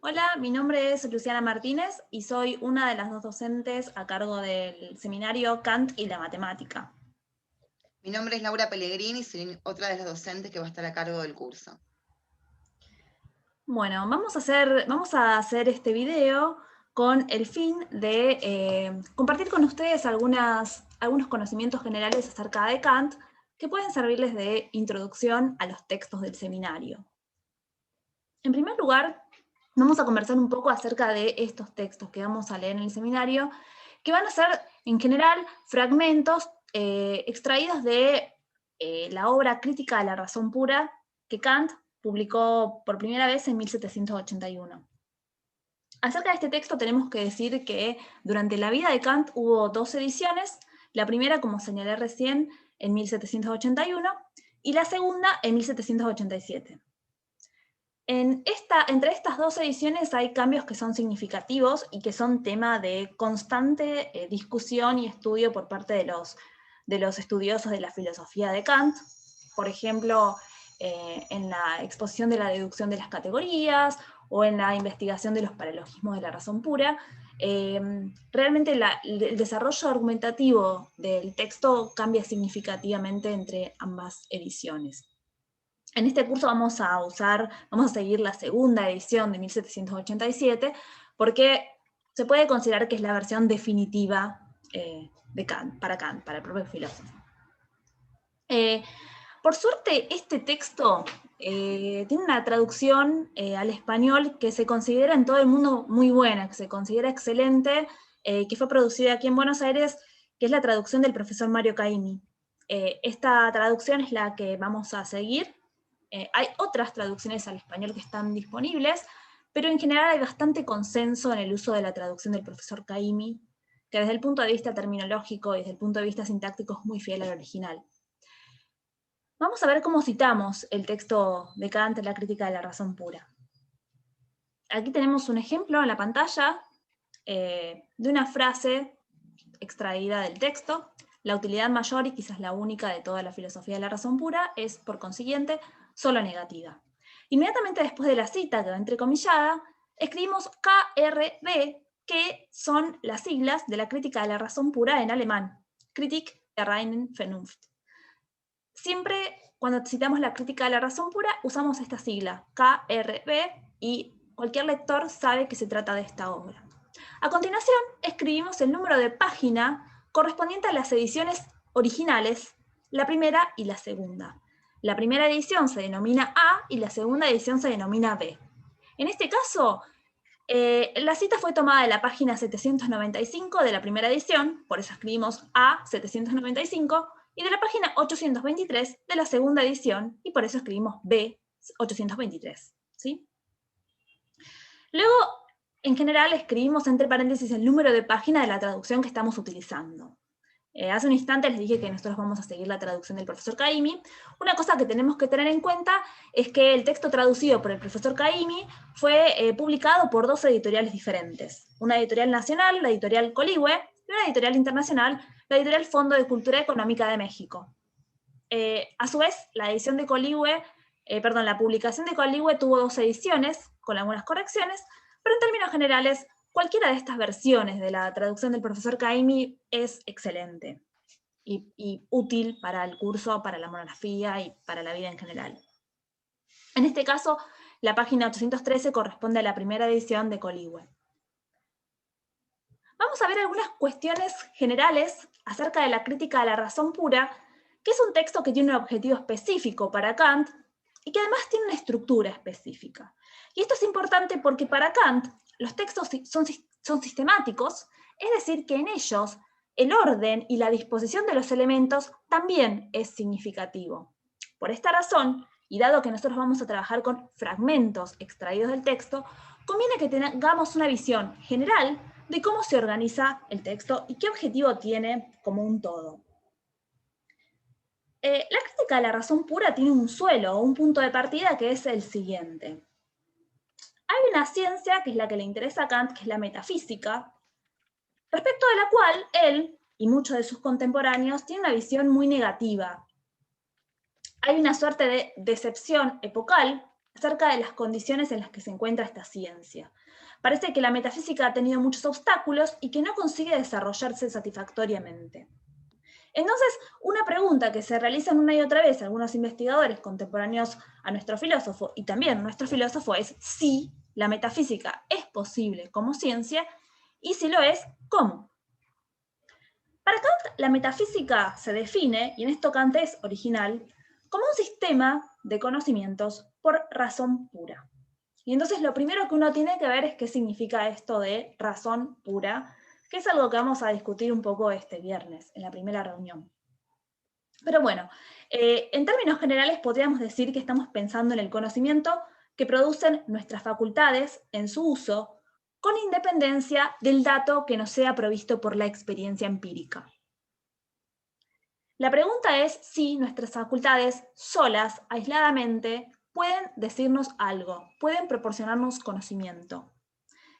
Hola, mi nombre es Luciana Martínez y soy una de las dos docentes a cargo del seminario Kant y la matemática. Mi nombre es Laura Pellegrini y soy otra de las docentes que va a estar a cargo del curso. Bueno, vamos a hacer este video con el fin de compartir con ustedes algunos conocimientos generales acerca de Kant que pueden servirles de introducción a los textos del seminario. En primer lugar, vamos a conversar un poco acerca de estos textos que vamos a leer en el seminario, que van a ser, en general, fragmentos extraídos de la obra Crítica de la razón pura que Kant publicó por primera vez en 1781. Acerca de este texto tenemos que decir que durante la vida de Kant hubo dos ediciones, la primera, como señalé recién, en 1781, y la segunda en 1787. Entre estas dos ediciones hay cambios que son significativos y que son tema de constante discusión y estudio por parte de los estudiosos de la filosofía de Kant. Por ejemplo, en la exposición de la deducción de las categorías o en la investigación de los paralogismos de la razón pura. Realmente el desarrollo argumentativo del texto cambia significativamente entre ambas ediciones. En este curso vamos a seguir la segunda edición de 1787, porque se puede considerar que es la versión definitiva de Kant, para el propio filósofo. Por suerte, este texto tiene una traducción al español que se considera en todo el mundo muy buena, que se considera excelente, que fue producida aquí en Buenos Aires, que es la traducción del profesor Mario Caimi. Esta traducción es la que vamos a seguir. Hay otras traducciones al español que están disponibles, pero en general hay bastante consenso en el uso de la traducción del profesor Caimi, que desde el punto de vista terminológico y desde el punto de vista sintáctico es muy fiel al original. Vamos a ver cómo citamos el texto de Kant, La crítica de la razón pura. Aquí tenemos un ejemplo en la pantalla de una frase extraída del texto. La utilidad mayor, y quizás la única de toda la filosofía de la razón pura, es, por consiguiente, solo negativa. Inmediatamente después de la cita, que va entrecomillada, escribimos KRB, que son las siglas de la crítica de la razón pura en alemán, Kritik der reinen Vernunft. Siempre cuando citamos la crítica de la razón pura, usamos esta sigla, KRB, y cualquier lector sabe que se trata de esta obra. A continuación, escribimos el número de página correspondiente a las ediciones originales, la primera y la segunda. La primera edición se denomina A y la segunda edición se denomina B. En este caso, la cita fue tomada de la página 795 de la primera edición, por eso escribimos A 795, y de la página 823 de la segunda edición, y por eso escribimos B 823. ¿Sí? Luego, en general, escribimos entre paréntesis el número de página de la traducción que estamos utilizando. Hace un instante les dije que nosotros vamos a seguir la traducción del profesor Caimi. Una cosa que tenemos que tener en cuenta es que el texto traducido por el profesor Caimi fue publicado por dos editoriales diferentes. Una editorial nacional, la editorial Coligüe, y una editorial internacional, la editorial Fondo de Cultura Económica de México. A su vez, la publicación de Coligüe tuvo dos ediciones, con algunas correcciones, pero en términos generales, cualquiera de estas versiones de la traducción del profesor Caimi es excelente y útil para el curso, para la monografía y para la vida en general. En este caso, la página 813 corresponde a la primera edición de Coligüe. Vamos a ver algunas cuestiones generales acerca de la crítica a la razón pura, que es un texto que tiene un objetivo específico para Kant y que además tiene una estructura específica. Y esto es importante porque para Kant los textos son sistemáticos, es decir, que en ellos el orden y la disposición de los elementos también es significativo. Por esta razón, y dado que nosotros vamos a trabajar con fragmentos extraídos del texto, conviene que tengamos una visión general de cómo se organiza el texto y qué objetivo tiene como un todo. La crítica de la razón pura tiene un suelo o un punto de partida que es el siguiente. Hay una ciencia que es la que le interesa a Kant, que es la metafísica, respecto de la cual él y muchos de sus contemporáneos tienen una visión muy negativa. Hay una suerte de decepción epocal acerca de las condiciones en las que se encuentra esta ciencia. Parece que la metafísica ha tenido muchos obstáculos y que no consigue desarrollarse satisfactoriamente. Entonces, una pregunta que se realizan una y otra vez algunos investigadores contemporáneos a nuestro filósofo, y también nuestro filósofo, es si la metafísica es posible como ciencia, y si lo es, ¿cómo? Para Kant, la metafísica se define, y en esto Kant es original, como un sistema de conocimientos por razón pura. Y entonces lo primero que uno tiene que ver es qué significa esto de razón pura, que es algo que vamos a discutir un poco este viernes, en la primera reunión. Pero bueno, en términos generales podríamos decir que estamos pensando en el conocimiento que producen nuestras facultades en su uso, con independencia del dato que nos sea provisto por la experiencia empírica. La pregunta es si nuestras facultades solas, aisladamente, pueden decirnos algo, pueden proporcionarnos conocimiento.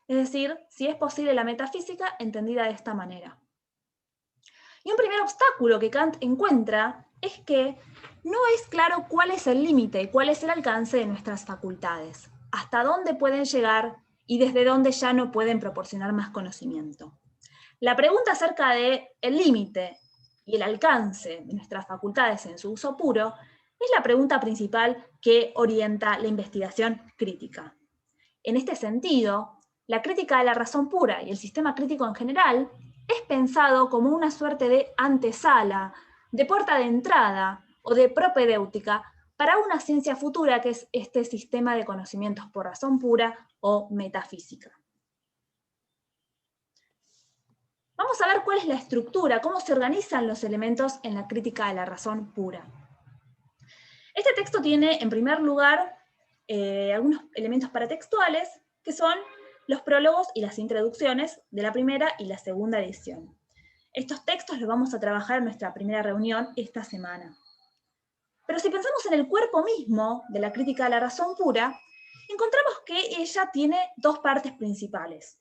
Es decir, si es posible la metafísica entendida de esta manera. Y un primer obstáculo que Kant encuentra es que no es claro cuál es el límite, cuál es el alcance de nuestras facultades, hasta dónde pueden llegar y desde dónde ya no pueden proporcionar más conocimiento. La pregunta acerca del límite y el alcance de nuestras facultades en su uso puro es la pregunta principal que orienta la investigación crítica. En este sentido, la crítica de la razón pura y el sistema crítico en general es pensado como una suerte de antesala, de puerta de entrada o de propedéutica para una ciencia futura que es este sistema de conocimientos por razón pura o metafísica. Vamos a ver cuál es la estructura, cómo se organizan los elementos en la crítica de la razón pura. Este texto tiene, en primer lugar, algunos elementos paratextuales, que son los prólogos y las introducciones de la primera y la segunda edición. Estos textos los vamos a trabajar en nuestra primera reunión esta semana. Pero si pensamos en el cuerpo mismo de la crítica de la razón pura, encontramos que ella tiene dos partes principales.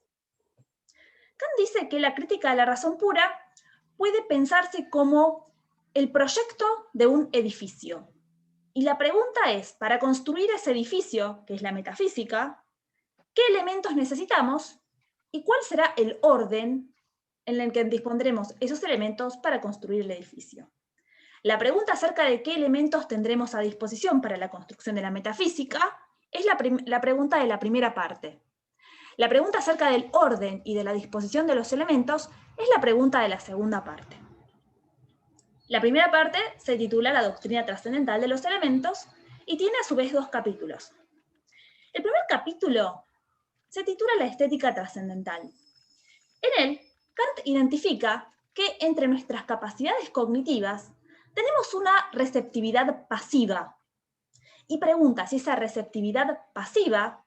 Kant dice que la crítica de la razón pura puede pensarse como el proyecto de un edificio. Y la pregunta es, para construir ese edificio, que es la metafísica, ¿qué elementos necesitamos y cuál será el orden en el que dispondremos esos elementos para construir el edificio? La pregunta acerca de qué elementos tendremos a disposición para la construcción de la metafísica es la pregunta de la primera parte. La pregunta acerca del orden y de la disposición de los elementos es la pregunta de la segunda parte. La primera parte se titula La doctrina trascendental de los elementos y tiene a su vez dos capítulos. El primer capítulo se titula La estética trascendental. En él, Kant identifica que entre nuestras capacidades cognitivas tenemos una receptividad pasiva y pregunta si esa receptividad pasiva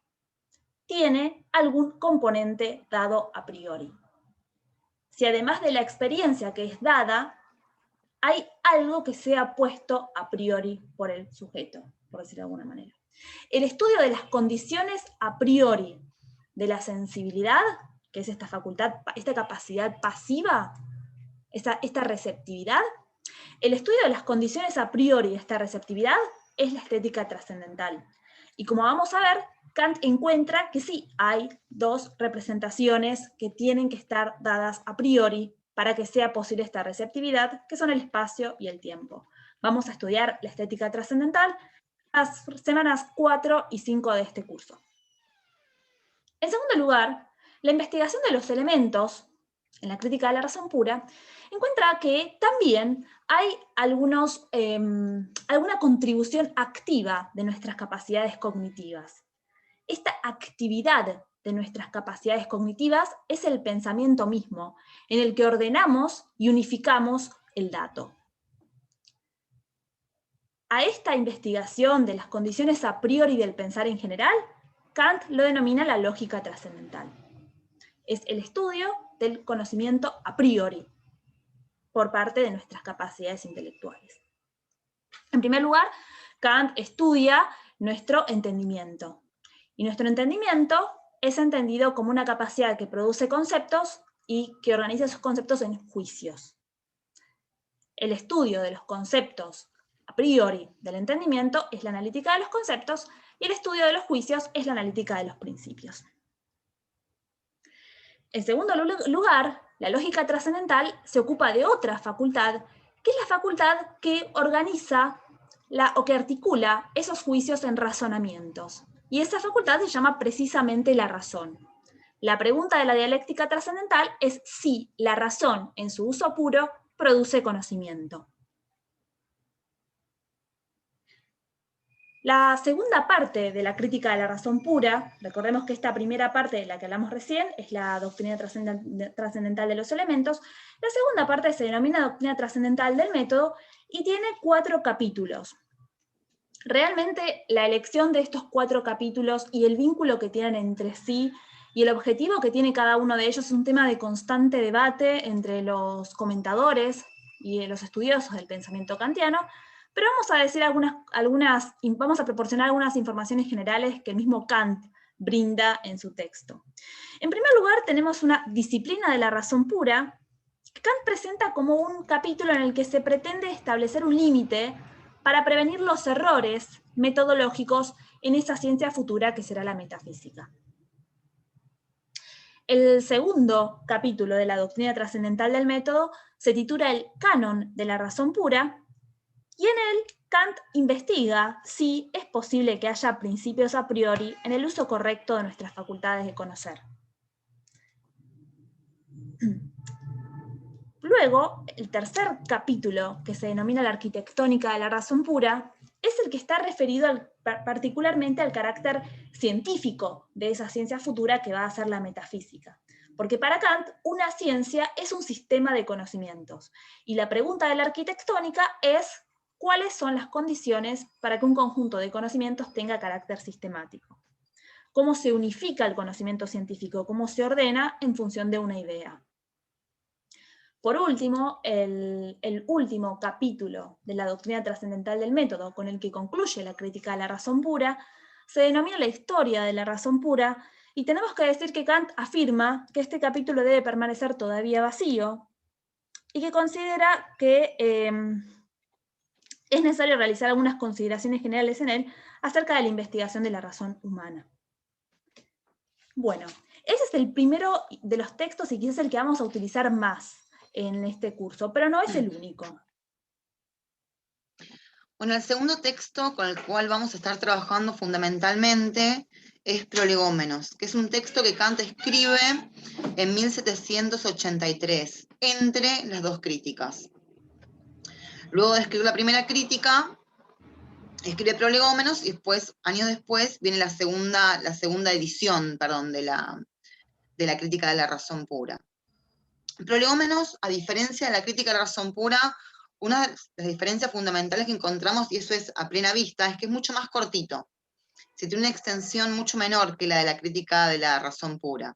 tiene algún componente dado a priori. Si además de la experiencia que es dada, hay algo que sea puesto a priori por el sujeto, por decirlo de alguna manera. El estudio de las condiciones a priori de la sensibilidad, que es esta facultad, esta capacidad pasiva, esta receptividad, el estudio de las condiciones a priori de esta receptividad es la estética trascendental. Y como vamos a ver, Kant encuentra que sí, hay dos representaciones que tienen que estar dadas a priori para que sea posible esta receptividad, que son el espacio y el tiempo. Vamos a estudiar la estética trascendental las semanas 4 y 5 de este curso. En segundo lugar, la investigación de los elementos, en la crítica de la razón pura, encuentra que también hay alguna contribución activa de nuestras capacidades cognitivas. Esta actividad de nuestras capacidades cognitivas es el pensamiento mismo, en el que ordenamos y unificamos el dato. A esta investigación de las condiciones a priori del pensar en general, Kant lo denomina la lógica trascendental. Es el estudio del conocimiento a priori por parte de nuestras capacidades intelectuales. En primer lugar, Kant estudia nuestro entendimiento. Y nuestro entendimiento es entendido como una capacidad que produce conceptos y que organiza esos conceptos en juicios. El estudio de los conceptos a priori del entendimiento es la analítica de los conceptos, y el estudio de los juicios es la analítica de los principios. En segundo lugar, la lógica trascendental se ocupa de otra facultad, que es la facultad que organiza o que articula esos juicios en razonamientos. Y esa facultad se llama precisamente la razón. La pregunta de la dialéctica trascendental es si la razón, en su uso puro, produce conocimiento. La segunda parte de la crítica de la razón pura, recordemos que esta primera parte de la que hablamos recién es la doctrina trascendental de los elementos, la segunda parte se denomina doctrina trascendental del método y tiene 4 capítulos. Realmente la elección de estos 4 capítulos y el vínculo que tienen entre sí y el objetivo que tiene cada uno de ellos es un tema de constante debate entre los comentadores y los estudiosos del pensamiento kantiano, pero vamos a decir vamos a proporcionar algunas informaciones generales que el mismo Kant brinda en su texto. En primer lugar, tenemos una disciplina de la razón pura, que Kant presenta como un capítulo en el que se pretende establecer un límite para prevenir los errores metodológicos en esa ciencia futura que será la metafísica. El segundo capítulo de la doctrina trascendental del método se titula el Canon de la razón pura, y en él Kant investiga si es posible que haya principios a priori en el uso correcto de nuestras facultades de conocer. Luego, el tercer capítulo, que se denomina la arquitectónica de la razón pura, es el que está referido particularmente al carácter científico de esa ciencia futura que va a ser la metafísica. Porque para Kant, una ciencia es un sistema de conocimientos. Y la pregunta de la arquitectónica es: ¿cuáles son las condiciones para que un conjunto de conocimientos tenga carácter sistemático? ¿Cómo se unifica el conocimiento científico? ¿Cómo se ordena en función de una idea? Por último, el último capítulo de la doctrina trascendental del método, con el que concluye la crítica de la razón pura, se denomina la historia de la razón pura, y tenemos que decir que Kant afirma que este capítulo debe permanecer todavía vacío, y que considera que es necesario realizar algunas consideraciones generales en él acerca de la investigación de la razón humana. Bueno, ese es el primero de los textos y quizás el que vamos a utilizar más en este curso, pero no es el único. Bueno, el segundo texto con el cual vamos a estar trabajando fundamentalmente es Prolegómenos, que es un texto que Kant escribe en 1783, entre las dos críticas. Luego de escribir la primera crítica, escribe Prolegómenos y después, años después, viene la segunda edición, de la crítica de la razón pura. Prolegómenos, a diferencia de la crítica de la razón pura, una de las diferencias fundamentales que encontramos, y eso es a plena vista, es que es mucho más cortito. Se tiene una extensión mucho menor que la de la crítica de la razón pura.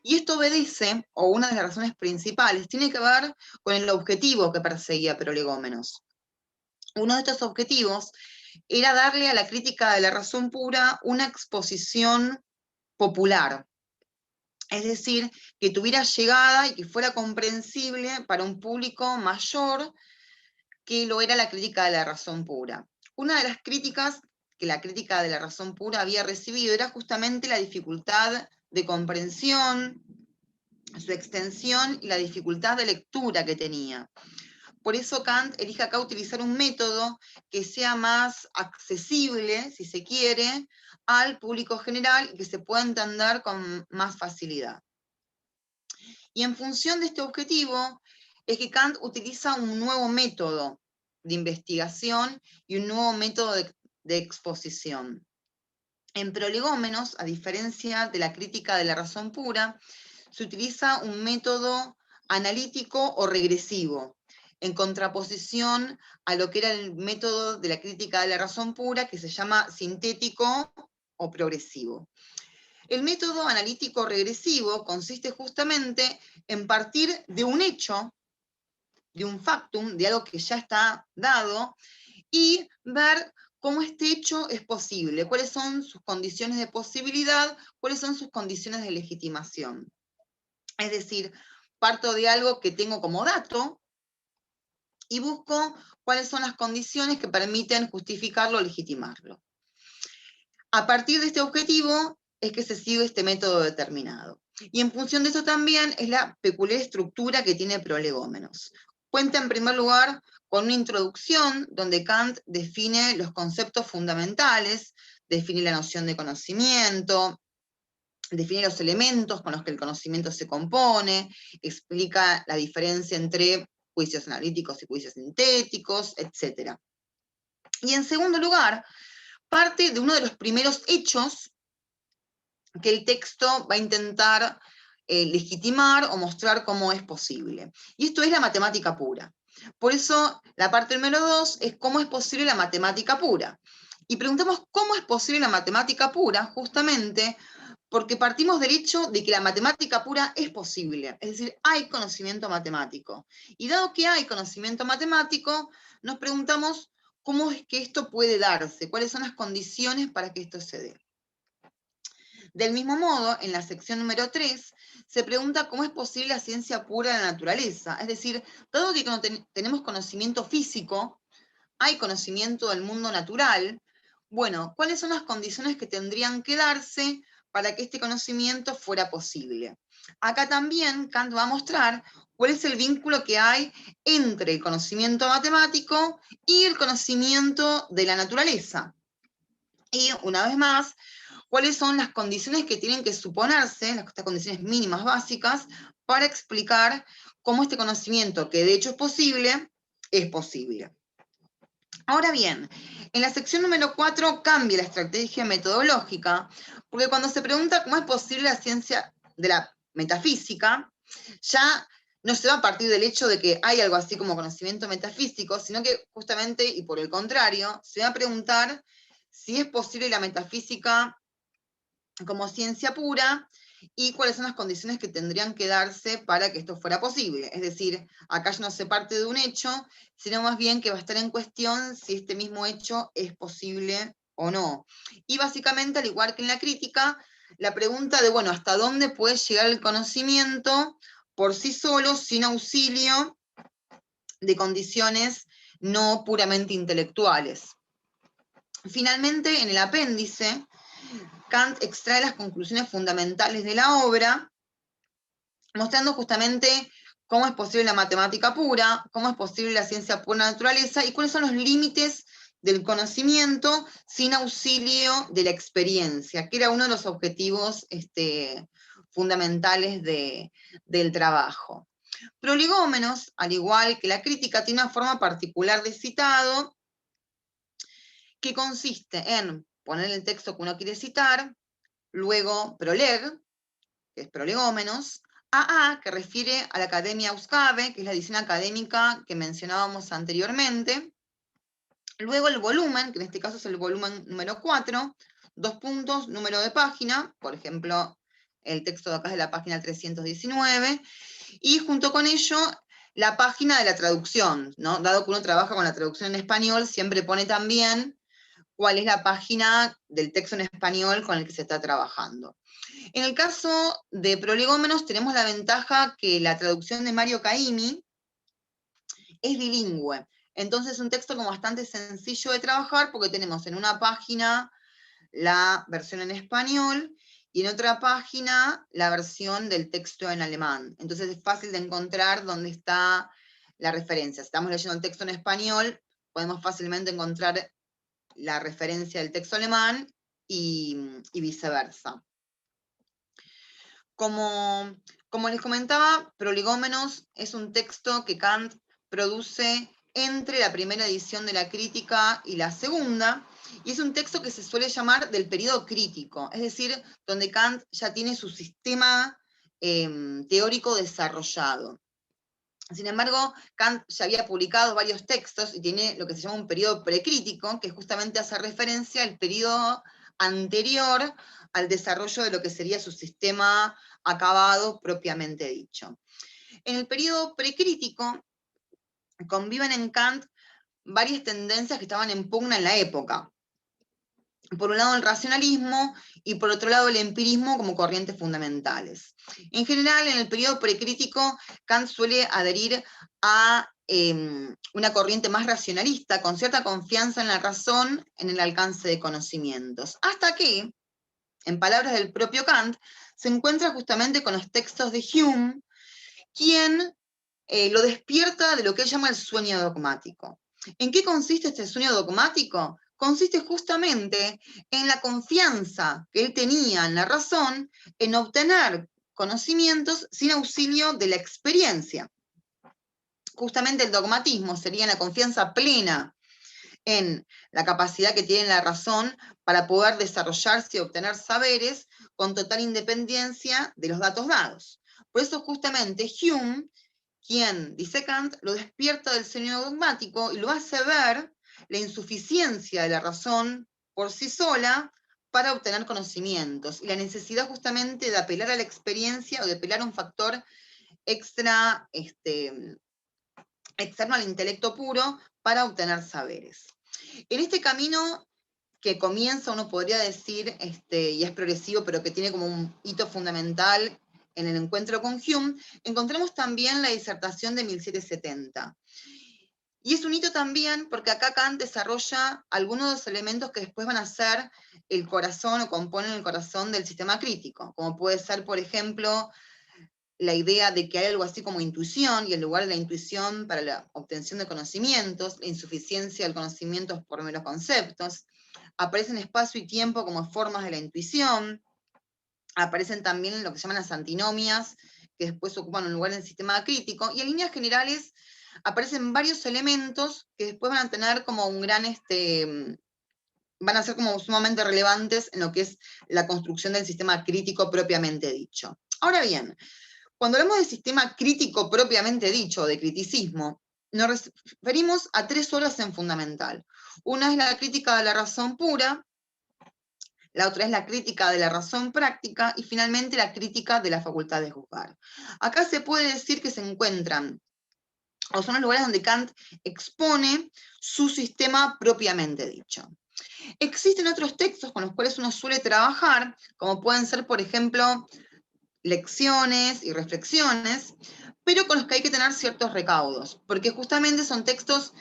Y esto obedece, o una de las razones principales, tiene que ver con el objetivo que perseguía Prolegómenos. Uno de estos objetivos era darle a la crítica de la razón pura una exposición popular, es decir, que tuviera llegada y que fuera comprensible para un público mayor que lo era la crítica de la razón pura. Una de las críticas que la crítica de la razón pura había recibido era justamente la dificultad de comprensión, su extensión y la dificultad de lectura que tenía. Por eso Kant elige acá utilizar un método que sea más accesible, si se quiere, al público general y que se pueda entender con más facilidad. Y en función de este objetivo es que Kant utiliza un nuevo método de investigación y un nuevo método de exposición. En Prolegómenos, a diferencia de la crítica de la razón pura, se utiliza un método analítico o regresivo, en contraposición a lo que era el método de la crítica de la razón pura, que se llama sintético o progresivo. El método analítico regresivo consiste justamente en partir de un hecho, de un factum, de algo que ya está dado, y ver cómo este hecho es posible, cuáles son sus condiciones de posibilidad, cuáles son sus condiciones de legitimación. Es decir, parto de algo que tengo como dato y busco cuáles son las condiciones que permiten justificarlo o legitimarlo. A partir de este objetivo es que se sigue este método determinado. Y en función de eso también es la peculiar estructura que tiene Prolegómenos. Cuenta en primer lugar con una introducción donde Kant define los conceptos fundamentales, define la noción de conocimiento, define los elementos con los que el conocimiento se compone, explica la diferencia entre juicios analíticos y juicios sintéticos, etc. Y en segundo lugar, parte de uno de los primeros hechos que el texto va a intentar legitimar o mostrar cómo es posible. Y esto es la matemática pura. Por eso, la parte número 2 es cómo es posible la matemática pura. Y preguntamos cómo es posible la matemática pura, justamente porque partimos del hecho de que la matemática pura es posible, es decir, hay conocimiento matemático. Y dado que hay conocimiento matemático, nos preguntamos cómo es que esto puede darse, cuáles son las condiciones para que esto se dé. Del mismo modo, en la sección número 3, se pregunta cómo es posible la ciencia pura de la naturaleza. Es decir, dado que tenemos conocimiento físico, hay conocimiento del mundo natural, bueno, ¿cuáles son las condiciones que tendrían que darse para que este conocimiento fuera posible? Acá también Kant va a mostrar cuál es el vínculo que hay entre el conocimiento matemático y el conocimiento de la naturaleza. Y una vez más, cuáles son las condiciones que tienen que suponerse, estas condiciones mínimas básicas, para explicar cómo este conocimiento, que de hecho es posible, es posible. Ahora bien, en la sección número 4 cambia la estrategia metodológica, porque cuando se pregunta cómo es posible la ciencia de la metafísica, ya no se va a partir del hecho de que hay algo así como conocimiento metafísico, sino que justamente, y por el contrario, se va a preguntar si es posible la metafísica como ciencia pura y cuáles son las condiciones que tendrían que darse para que esto fuera posible. Es decir, acá ya no se parte de un hecho, sino más bien que va a estar en cuestión si este mismo hecho es posible o no. Y básicamente, al igual que en la crítica, la pregunta de, bueno, ¿hasta dónde puede llegar el conocimiento por sí solo, sin auxilio de condiciones no puramente intelectuales? Finalmente, en el apéndice, Kant extrae las conclusiones fundamentales de la obra, mostrando justamente cómo es posible la matemática pura, cómo es posible la ciencia pura de la naturaleza y cuáles son los límites del conocimiento sin auxilio de la experiencia, que era uno de los objetivos fundamentales del trabajo. Prolegómenos, al igual que la crítica, tiene una forma particular de citado que consiste en poner el texto que uno quiere citar, luego proleg, que es prolegómenos, AA, que refiere a la Academia Euskave, que es la edición académica que mencionábamos anteriormente, luego el volumen, que en este caso es el volumen número 4, 2 puntos, número de página, por ejemplo, el texto de acá es de la página 319, y junto con ello, la página de la traducción, ¿no? Dado que uno trabaja con la traducción en español, siempre pone también cuál es la página del texto en español con el que se está trabajando. En el caso de Prolegómenos tenemos la ventaja que la traducción de Mario Caimi es bilingüe. Entonces es un texto como bastante sencillo de trabajar porque tenemos en una página la versión en español y en otra página la versión del texto en alemán. Entonces es fácil de encontrar dónde está la referencia. Si estamos leyendo el texto en español, podemos fácilmente encontrar la referencia del texto alemán y viceversa. Como les comentaba, Prolegómenos es un texto que Kant produce entre la primera edición de la crítica y la segunda, y es un texto que se suele llamar del periodo crítico, es decir, donde Kant ya tiene su sistema teórico desarrollado. Sin embargo, Kant ya había publicado varios textos y tiene lo que se llama un periodo precrítico, que justamente hace referencia al periodo anterior al desarrollo de lo que sería su sistema acabado propiamente dicho. En el periodo precrítico conviven en Kant varias tendencias que estaban en pugna en la época. Por un lado el racionalismo y por otro lado el empirismo como corrientes fundamentales. En general, en el periodo precrítico, Kant suele adherir a una corriente más racionalista, con cierta confianza en la razón, en el alcance de conocimientos. Hasta que, en palabras del propio Kant, se encuentra justamente con los textos de Hume, quien lo despierta de lo que él llama el sueño dogmático. ¿En qué consiste este sueño dogmático? Consiste justamente en la confianza que él tenía en la razón, en obtener conocimientos sin auxilio de la experiencia. Justamente el dogmatismo sería la confianza plena en la capacidad que tiene la razón para poder desarrollarse y obtener saberes con total independencia de los datos dados. Por eso justamente Hume, quien, dice Kant, lo despierta del sueño dogmático y lo hace ver la insuficiencia de la razón por sí sola para obtener conocimientos y la necesidad justamente de apelar a la experiencia o de apelar a un factor extra, externo al intelecto puro para obtener saberes. En este camino que comienza, uno podría decir, y es progresivo, pero que tiene como un hito fundamental en el encuentro con Hume, encontramos también la disertación de 1770. Y es un hito también porque acá Kant desarrolla algunos de los elementos que después van a ser el corazón o componen el corazón del sistema crítico, como puede ser, por ejemplo, la idea de que hay algo así como intuición, y el lugar de la intuición para la obtención de conocimientos, la insuficiencia del conocimiento por meros conceptos. Aparecen espacio y tiempo como formas de la intuición. Aparecen también lo que se llaman las antinomias, que después ocupan un lugar en el sistema crítico, y en líneas generales aparecen varios elementos que después van a tener como un gran, van a ser como sumamente relevantes en lo que es la construcción del sistema crítico propiamente dicho. Ahora bien, cuando hablamos de sistema crítico propiamente dicho, de criticismo, nos referimos a 3 horas en fundamental. Una es la crítica de la razón pura, la otra es la crítica de la razón práctica y finalmente la crítica de la facultad de juzgar. Acá se puede decir que se encuentran, o son los lugares donde Kant expone su sistema propiamente dicho. Existen otros textos con los cuales uno suele trabajar, como pueden ser, por ejemplo, lecciones y reflexiones, pero con los que hay que tener ciertos recaudos, porque justamente son textos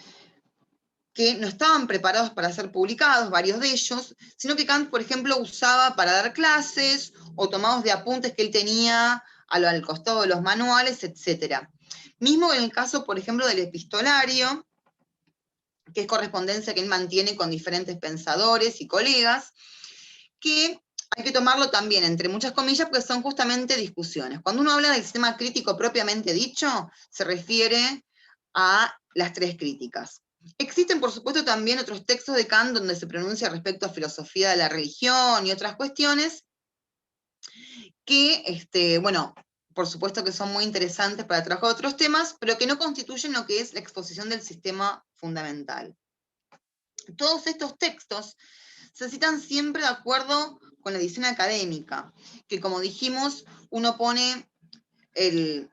que no estaban preparados para ser publicados, varios de ellos, sino que Kant, por ejemplo, usaba para dar clases o tomados de apuntes que él tenía al costado de los manuales, etc. Mismo en el caso, por ejemplo, del epistolario, que es correspondencia que él mantiene con diferentes pensadores y colegas, que hay que tomarlo también entre muchas comillas porque son justamente discusiones. Cuando uno habla del sistema crítico propiamente dicho, se refiere a las 3 críticas. Existen, por supuesto, también otros textos de Kant donde se pronuncia respecto a filosofía de la religión y otras cuestiones que, bueno, por supuesto que son muy interesantes para trabajar otros temas, pero que no constituyen lo que es la exposición del sistema fundamental. Todos estos textos se citan siempre de acuerdo con la edición académica, que como dijimos, uno pone el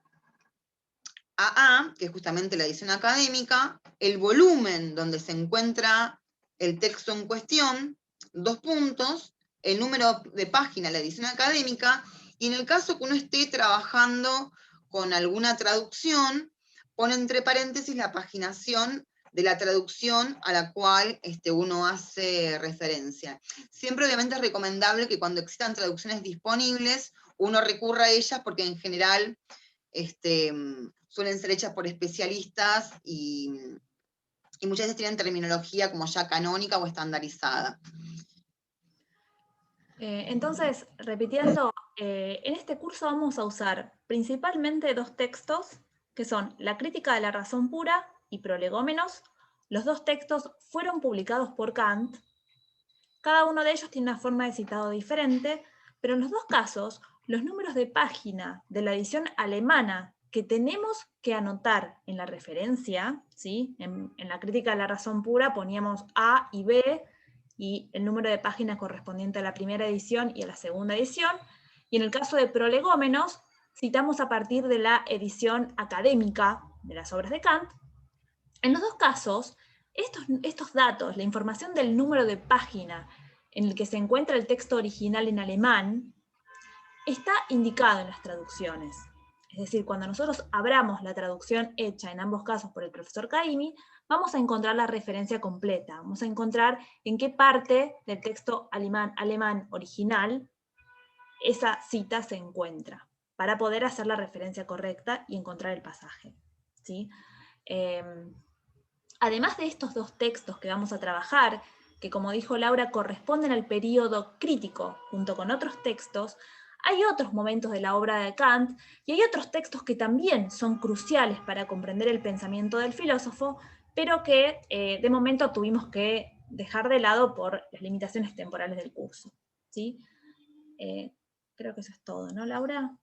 AA, que es justamente la edición académica, el volumen donde se encuentra el texto en cuestión, 2 puntos, el número de página, la edición académica, y en el caso que uno esté trabajando con alguna traducción, pone entre paréntesis la paginación de la traducción a la cual uno hace referencia. Siempre obviamente es recomendable que cuando existan traducciones disponibles, uno recurra a ellas porque en general suelen ser hechas por especialistas y muchas veces tienen terminología como ya canónica o estandarizada. Entonces, repitiendo, en este curso vamos a usar principalmente 2 textos, que son La crítica de la razón pura y Prolegómenos. Los 2 textos fueron publicados por Kant. Cada uno de ellos tiene una forma de citado diferente, pero en los 2 casos, los números de página de la edición alemana que tenemos que anotar en la referencia, ¿sí? En la crítica de la razón pura poníamos A y B, y el número de páginas correspondiente a la primera edición y a la segunda edición, y en el caso de Prolegómenos, citamos a partir de la edición académica de las obras de Kant. En los 2 casos, estos datos, la información del número de página en el que se encuentra el texto original en alemán, está indicado en las traducciones. Es Es decir, cuando nosotros abramos la traducción hecha en ambos casos por el profesor Caimi, vamos a encontrar la referencia completa, vamos a encontrar en qué parte del texto alemán original esa cita se encuentra, para poder hacer la referencia correcta y encontrar el pasaje, ¿sí? Además de estos dos textos que vamos a trabajar, que como dijo Laura, corresponden al período crítico, junto con otros textos, hay otros momentos de la obra de Kant y hay otros textos que también son cruciales para comprender el pensamiento del filósofo, pero que de momento tuvimos que dejar de lado por las limitaciones temporales del curso, ¿sí? Creo que eso es todo, ¿no, Laura?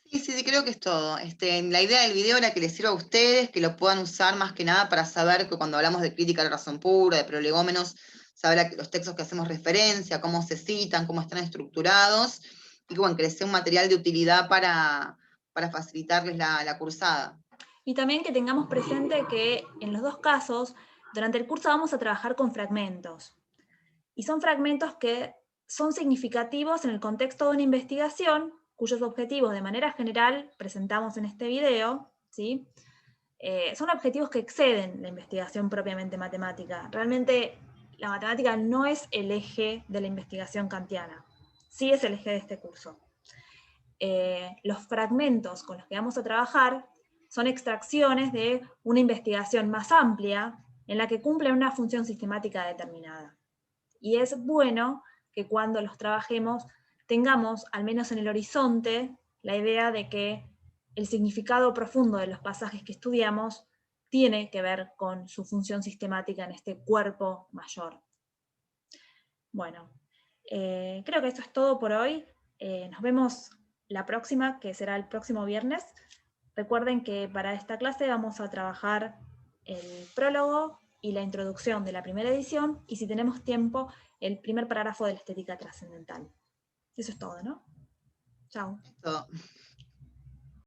Sí, creo que es todo. La idea del video era que les sirva a ustedes, que lo puedan usar más que nada para saber que cuando hablamos de crítica de la razón pura, de prolegómenos, saber los textos que hacemos referencia, cómo se citan, cómo están estructurados, y que, bueno, que les sea un material de utilidad para facilitarles la cursada. Y también que tengamos presente que en los dos casos, durante el curso vamos a trabajar con fragmentos. Y son fragmentos que son significativos en el contexto de una investigación, cuyos objetivos de manera general presentamos en este video, ¿sí? Son objetivos que exceden la investigación propiamente matemática. Realmente la matemática no es el eje de la investigación kantiana, sí es el eje de este curso. Los fragmentos con los que vamos a trabajar son extracciones de una investigación más amplia en la que cumplen una función sistemática determinada. Y es bueno que cuando los trabajemos tengamos, al menos en el horizonte, la idea de que el significado profundo de los pasajes que estudiamos tiene que ver con su función sistemática en este cuerpo mayor. Bueno, creo que esto es todo por hoy. Nos vemos la próxima, que será el próximo viernes. Recuerden que para esta clase vamos a trabajar el prólogo y la introducción de la primera edición, y si tenemos tiempo, el primer parágrafo de la estética trascendental. Eso es todo, ¿no? Chao. Todo.